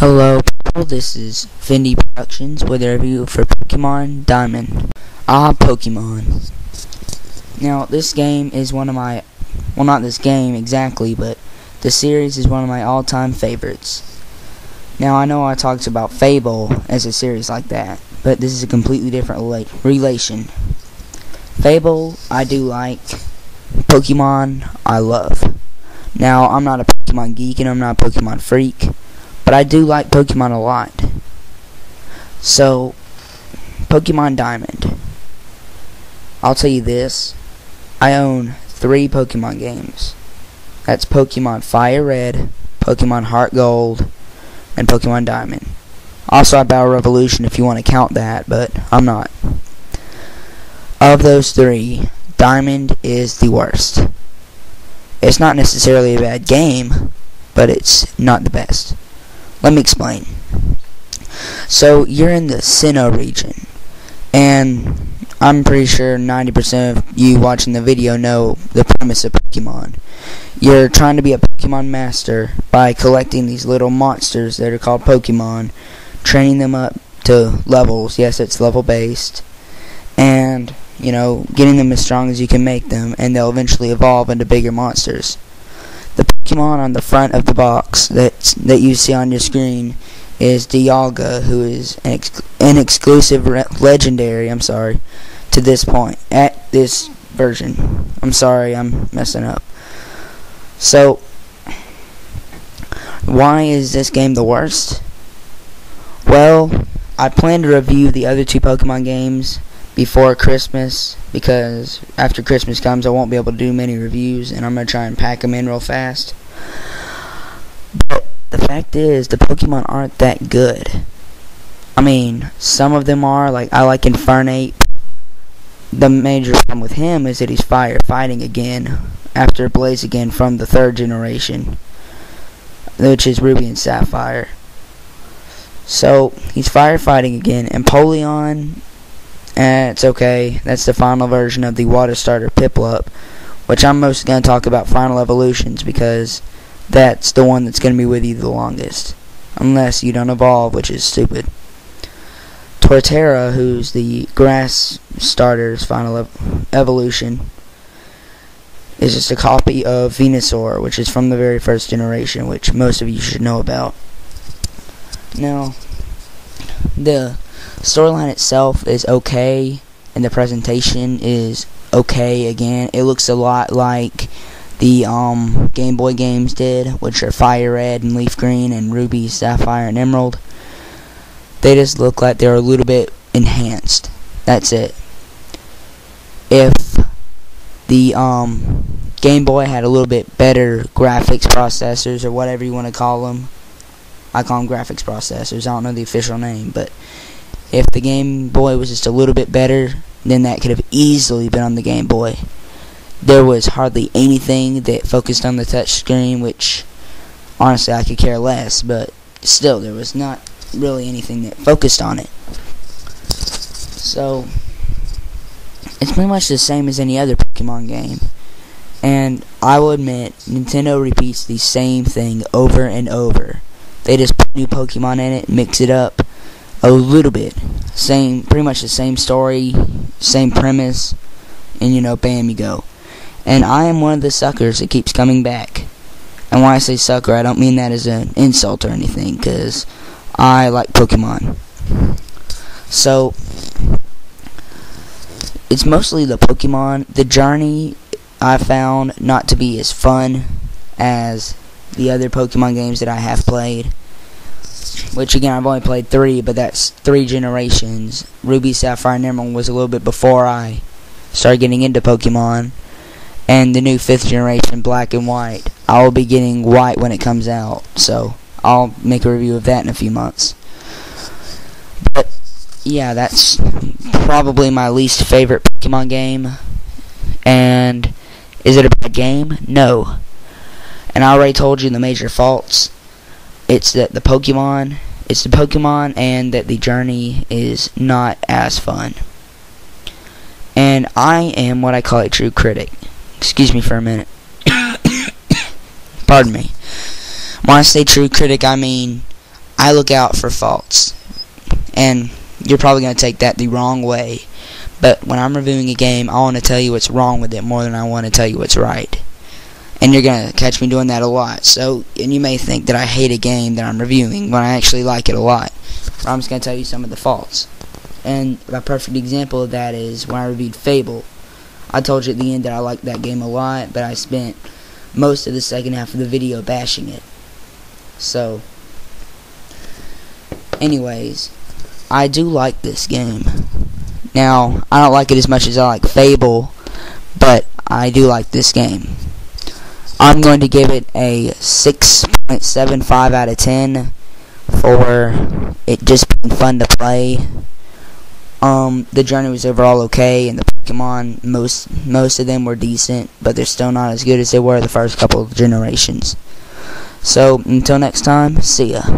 Hello people, this is Vindy Productions with a review for Pokemon Diamond. Pokemon. Now this game is one of my, well not this game exactly, but the series is one of my all-time favorites. Now I know I talked about Fable as a series like that, but this is a completely different relation. Fable I do like, Pokemon I love. Now I'm not a Pokemon geek and I'm not a Pokemon freak, but I do like Pokemon a lot. So, Pokemon Diamond. I'll tell you this. I own 3 Pokemon games. That's Pokemon Fire Red, Pokemon Heart Gold, and Pokemon Diamond. Also, I Battle Revolution if you want to count that, but I'm not. Of those 3, Diamond is the worst. It's not necessarily a bad game, but it's not the best. Let me explain. So, you're in the Sinnoh region, and I'm pretty sure 90% of you watching the video know the premise of Pokemon. You're trying to be a Pokemon master by collecting these little monsters that are called Pokemon, training them up to levels. Yes, it's level based, and you know, getting them as strong as you can make them, and they'll eventually evolve into bigger monsters. The Pokemon on the front of the box that you see on your screen is Dialga, who is an exclusive legendary, to this point, at this version. I'm sorry, I'm messing up. So, why is this game the worst? Well, I plan to review the other 2 Pokemon games before Christmas, because after Christmas comes I won't be able to do many reviews, and I'm going to try and pack them in real fast. But the fact is, the Pokemon aren't that good. I mean, some of them are, like I like Infernape. The major problem with him is that he's firefighting again after Blaziken from the 3rd generation, which is Ruby and Sapphire. So, he's firefighting again, and Polion, it's okay. That's the final version of the water starter Piplup, which I'm mostly going to talk about final evolutions because that's the one that's going to be with you the longest. Unless you don't evolve, which is stupid. Torterra, who's the grass starter's final evolution, is just a copy of Venusaur, which is from the very 1st generation, which most of you should know about. Now, the storyline itself is okay, and the presentation is okay again. It looks a lot like the Game Boy games did, which are Fire Red and Leaf Green and Ruby, Sapphire, and Emerald. They just look like they're a little bit enhanced. That's it. If the Game Boy had a little bit better graphics processors, or whatever you want to call them, I call them graphics processors, I don't know the official name, but if the Game Boy was just a little bit better, then that could have easily been on the Game Boy. There was hardly anything that focused on the touch screen, which honestly I could care less, but still there was not really anything that focused on it. So, it's pretty much the same as any other Pokemon game. And I will admit, Nintendo repeats the same thing over and over. They just put new Pokemon in it, mix it up a little bit. Pretty much the same story, same premise, and you know, bam, you go. And I am one of the suckers that keeps coming back. And when I say sucker, I don't mean that as an insult or anything, because I like Pokemon. So, it's mostly the Pokemon. The journey I found not to be as fun as the other Pokemon games that I have played. Which again, I've only played 3, but that's 3 generations. Ruby, Sapphire, and Emerald was a little bit before I started getting into Pokemon. And the new 5th generation, Black and White. I will be getting White when it comes out, so I'll make a review of that in a few months. But yeah, that's probably my least favorite Pokemon game. And is it a bad game? No. And I already told you the major faults. It's the Pokemon, and that the journey is not as fun. And I am what I call a true critic. Excuse me for a minute. Pardon me. When I say true critic, I mean I look out for faults. And you're probably going to take that the wrong way. But when I'm reviewing a game, I want to tell you what's wrong with it more than I want to tell you what's right. And you're going to catch me doing that a lot. So, and you may think that I hate a game that I'm reviewing when I actually like it a lot. But I'm just going to tell you some of the faults. And a perfect example of that is when I reviewed Fable. I told you at the end that I liked that game a lot, but I spent most of the second half of the video bashing it. So, anyways, I do like this game. Now, I don't like it as much as I like Fable, but I do like this game. I'm going to give it a 6.75 out of 10 for it just being fun to play. The journey was overall okay, and the Pokemon, most of them were decent, but they're still not as good as they were the first couple of generations. So, until next time, see ya.